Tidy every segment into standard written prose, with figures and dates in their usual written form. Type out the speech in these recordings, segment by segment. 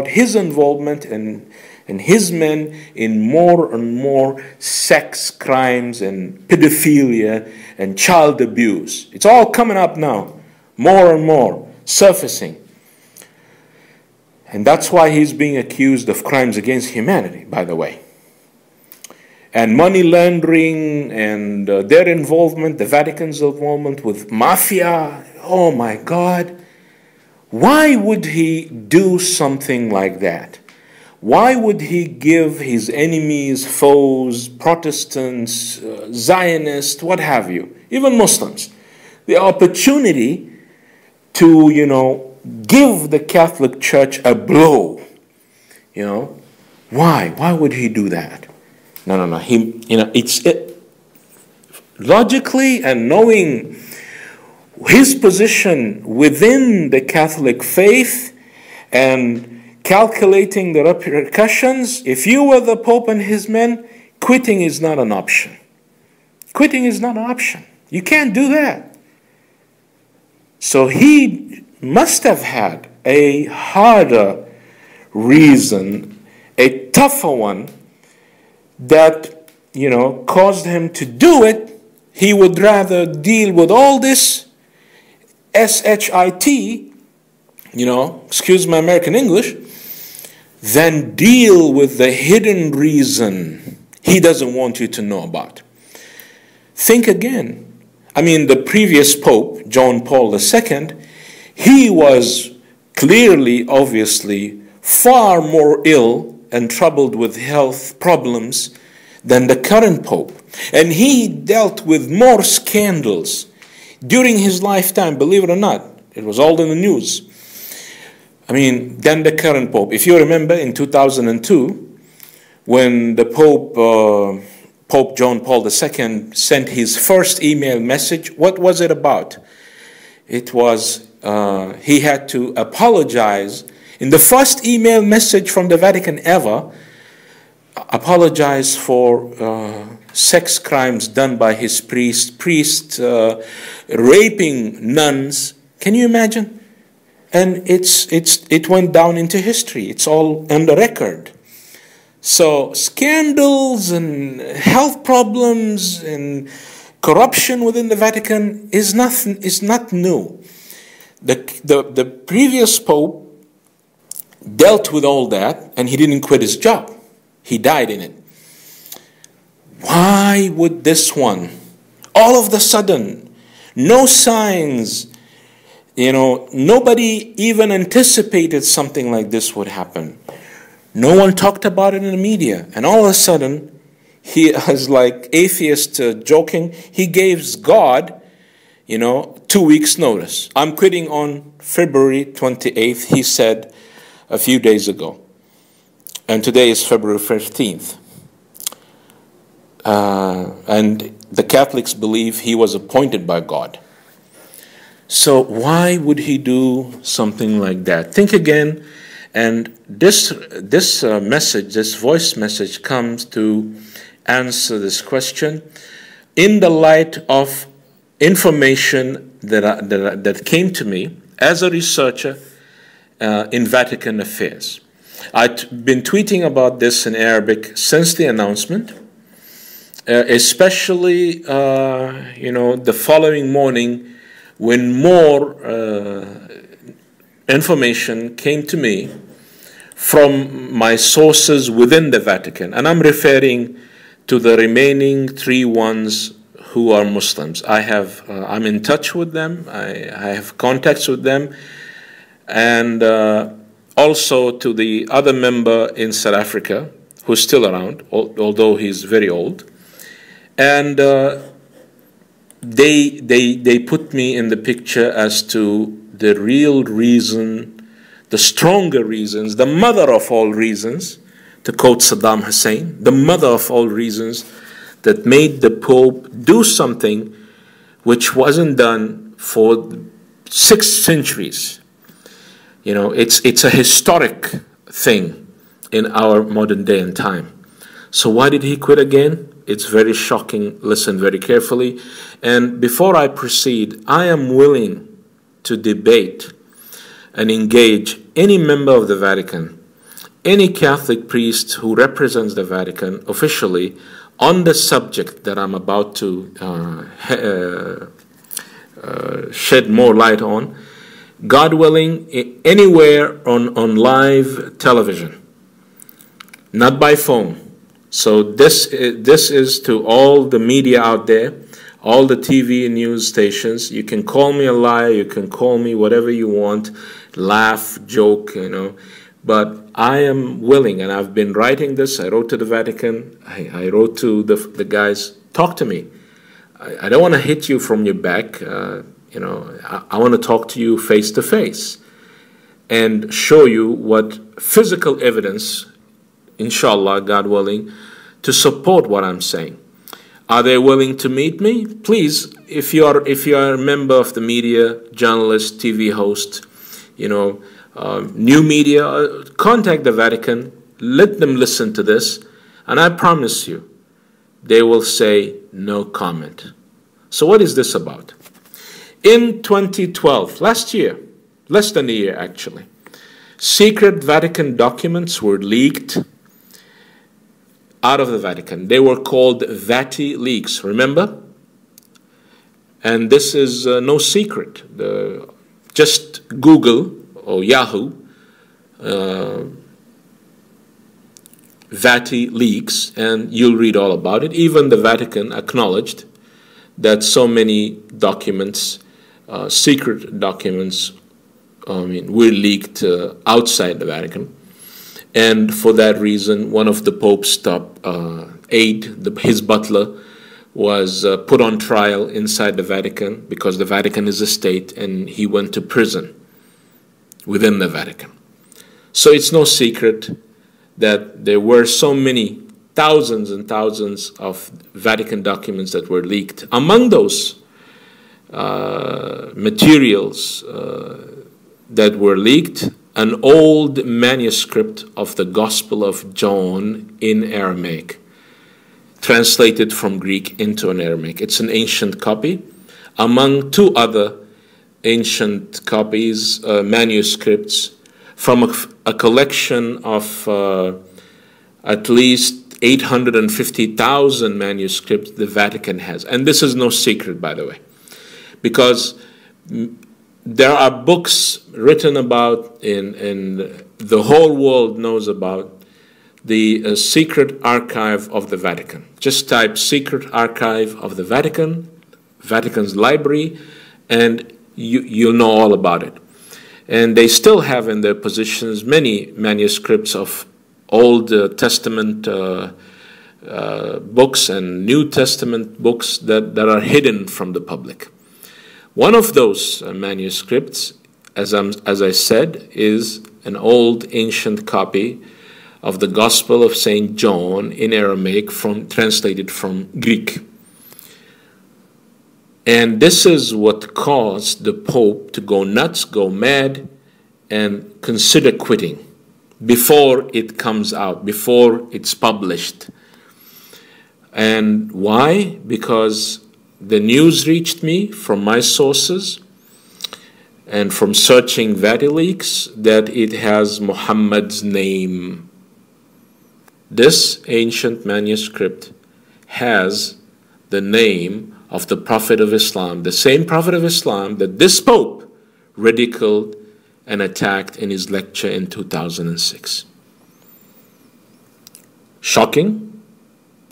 his involvement and his men in more and more sex crimes and pedophilia and child abuse. It's all coming up now, more and more, surfacing. And that's why he's being accused of crimes against humanity, by the way. And money laundering and their involvement, the Vatican's involvement with mafia. Oh my God. Why would he do something like that? Why would he give his enemies, foes, Protestants, Zionists, what have you, even Muslims, the opportunity to, give the Catholic Church a blow? Why? Why would he do that? No. Logically and knowing his position within the Catholic faith and calculating the repercussions, if you were the Pope and his men, quitting is not an option. Quitting is not an option. You can't do that. So he must have had a harder reason, a tougher one, that, caused him to do it. He would rather deal with all this shit, excuse my American English, than deal with the hidden reason he doesn't want you to know about. Think again. The previous Pope, John Paul II, he was clearly, obviously, far more ill and troubled with health problems than the current Pope. And he dealt with more scandals during his lifetime, believe it or not. It was all in the news. Than the current Pope. If you remember, in 2002, when the Pope John Paul II sent his first email message, what was it about? It was he had to apologize. In the first email message from the Vatican ever, apologize for sex crimes done by his priest raping nuns. Can you imagine? And it went down into history. It's all on the record. So scandals and health problems and corruption within the Vatican is not new. The previous Pope dealt with all that, and he didn't quit his job. He died in it. Why would this one, all of the sudden, no signs, nobody even anticipated something like this would happen. No one talked about it in the media. And all of a sudden, he is like atheist joking. He gives God, 2 weeks notice. I'm quitting on February 28th, he said a few days ago. And today is February 15th. And the Catholics believe he was appointed by God. So why would he do something like that? Think again. And this message, this voice message, comes to answer this question in the light of information that came to me as a researcher in Vatican affairs. I've been tweeting about this in Arabic since the announcement, especially the following morning when more information came to me from my sources within the Vatican. And I'm referring to the remaining 3 ones who are Muslims. I'm in touch with them. I have contacts with them. And also to the other member in South Africa who's still around, although he's very old. And they put me in the picture as to the real reason, the stronger reasons, the mother of all reasons, to quote Saddam Hussein, the mother of all reasons that made the Pope do something which wasn't done for 6 centuries. It's a historic thing in our modern day and time. So why did he quit again? It's very shocking. Listen very carefully. And before I proceed, I am willing to debate and engage any member of the Vatican any Catholic priest who represents the Vatican officially on the subject that I'm about to shed more light on, God willing, anywhere on live television, not by phone. So this is to all the media out there, all the TV and news stations. You can call me a liar, you can call me whatever you want, laugh, joke, but I am willing, and I've been writing this. I wrote to the Vatican, I wrote to the guys, talk to me. I don't want to hit you from your back. I want to talk to you face to face and show you what physical evidence, inshallah, God willing, to support what I'm saying. Are they willing to meet me? Please, if you are a member of the media, journalist, TV host, new media, contact the Vatican, let them listen to this, and I promise you, they will say no comment. So what is this about? In 2012, last year, less than a year actually, secret Vatican documents were leaked out of the Vatican. They were called Vati leaks, remember? And this is no secret. Just Google or Yahoo, Vati leaks, and you'll read all about it. Even the Vatican acknowledged that so many documents, secret documents, were leaked outside the Vatican. And for that reason, one of the Pope's top aide, his butler, was put on trial inside the Vatican because the Vatican is a state, and he went to prison within the Vatican. So it's no secret that there were so many thousands and thousands of Vatican documents that were leaked. Among those materials that were leaked, an old manuscript of the Gospel of John in Aramaic, translated from Greek into an Aramaic. It's an ancient copy, among two other ancient copies, manuscripts, from a collection of at least 850,000 manuscripts the Vatican has. And this is no secret, by the way, because there are books written about, in the whole world knows about, the secret archive of the Vatican. Just type secret archive of the Vatican, Vatican's library, and you'll know all about it. And they still have in their possessions many manuscripts of Old Testament books and New Testament books that are hidden from the public. One of those manuscripts, as I said, is an old ancient copy of the Gospel of St. John in Aramaic, translated from Greek. And this is what caused the Pope to go nuts, go mad, and consider quitting before it comes out, before it's published. And why? Because the news reached me from my sources and from searching Vati leaks that it has Muhammad's name. This ancient manuscript has the name of the Prophet of Islam, the same Prophet of Islam that this Pope ridiculed and attacked in his lecture in 2006. Shocking.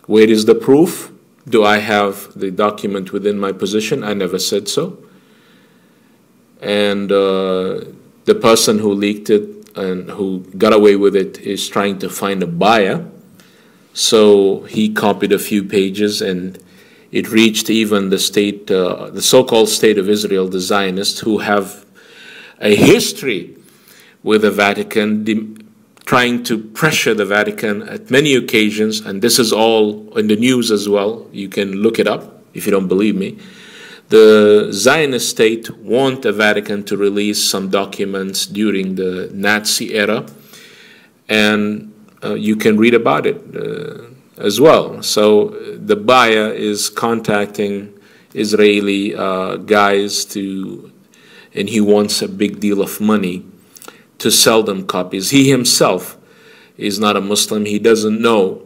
Where is the proof? Do I have the document within my possession? I never said so. And the person who leaked it and who got away with it is trying to find a buyer. So he copied a few pages, and it reached even the state, the so-called State of Israel, the Zionists, who have a history with the Vatican, trying to pressure the Vatican at many occasions, and this is all in the news as well. You can look it up if you don't believe me. The Zionist state want the Vatican to release some documents during the Nazi era, and you can read about it as well. So the buyer is contacting Israeli guys and he wants a big deal of money to sell them copies. He himself He's not a Muslim. He doesn't know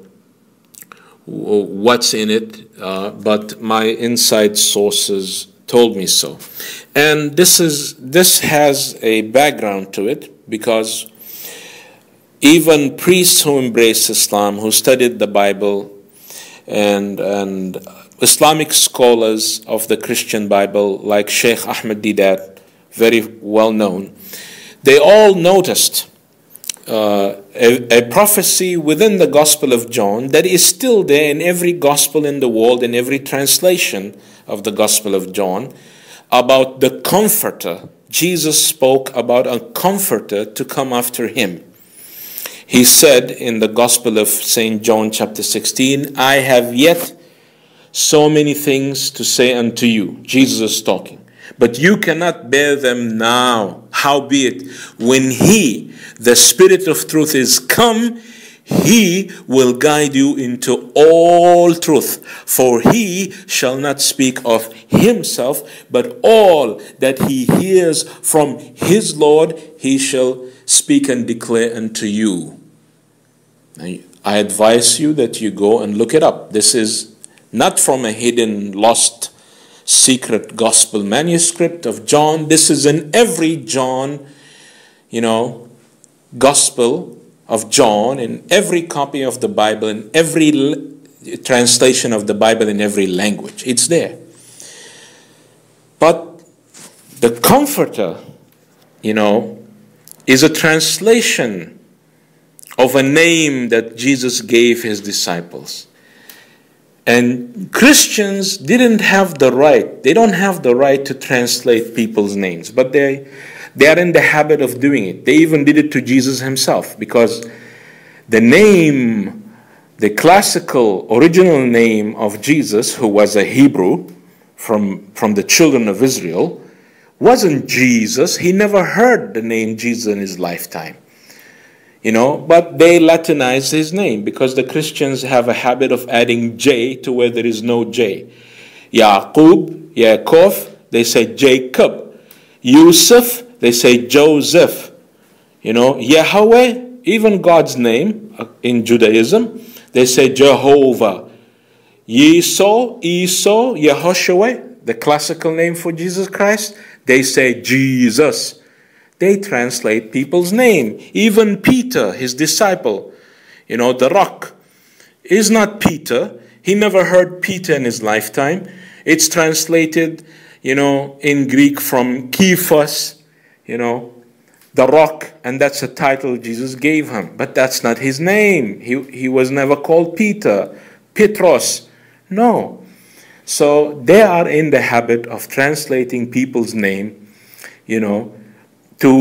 what's in it, but my inside sources told me so. And this has a background to it, because even priests who embrace Islam, who studied the Bible, and Islamic scholars of the Christian Bible, like Sheikh Ahmed Deedat, very well known, they all noticed a prophecy within the Gospel of John that is still there in every gospel in the world, in every translation of the Gospel of John, about the Comforter. Jesus spoke about a Comforter to come after him. He said in the Gospel of St. John chapter 16, I have yet so many things to say unto you. Jesus is talking. But you cannot bear them now. Howbeit, when He, the Spirit of truth, is come, He will guide you into all truth. For He shall not speak of Himself, but all that He hears from His Lord, He shall speak and declare unto you. I advise you that you go and look it up. This is not from a hidden, lost, secret gospel manuscript of John. This is in every John, gospel of John, in every copy of the Bible, in every translation of the Bible in every language. It's there. But the Comforter, is a translation of a name that Jesus gave His disciples. And Christians didn't have the right, they don't have the right to translate people's names, but they are in the habit of doing it. They even did it to Jesus Himself, because the name, the classical original name of Jesus, who was a Hebrew from the children of Israel, wasn't Jesus. He never heard the name Jesus in his lifetime. But they Latinized his name, because the Christians have a habit of adding J to where there is no J. Yaqub, Yaakov, they say Jacob. Yusuf, they say Joseph. Yahweh, even God's name in Judaism, they say Jehovah. Esau, Yehoshua, the classical name for Jesus Christ, they say Jesus. They translate people's name. Even Peter, his disciple, the rock, is not Peter. He never heard Peter in his lifetime. It's translated, in Greek from Kephas, the rock, and that's a title Jesus gave him. But that's not his name. He was never called Peter, Petros. No. So they are in the habit of translating people's name, to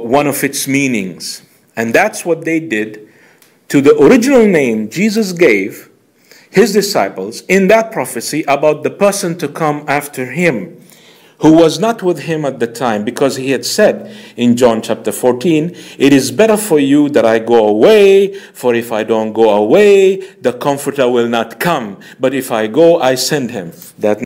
one of its meanings. And that's what they did to the original name Jesus gave His disciples in that prophecy about the person to come after Him, who was not with Him at the time, because He had said in John chapter 14, it is better for you that I go away, for if I don't go away, the Comforter will not come. But if I go, I send Him. That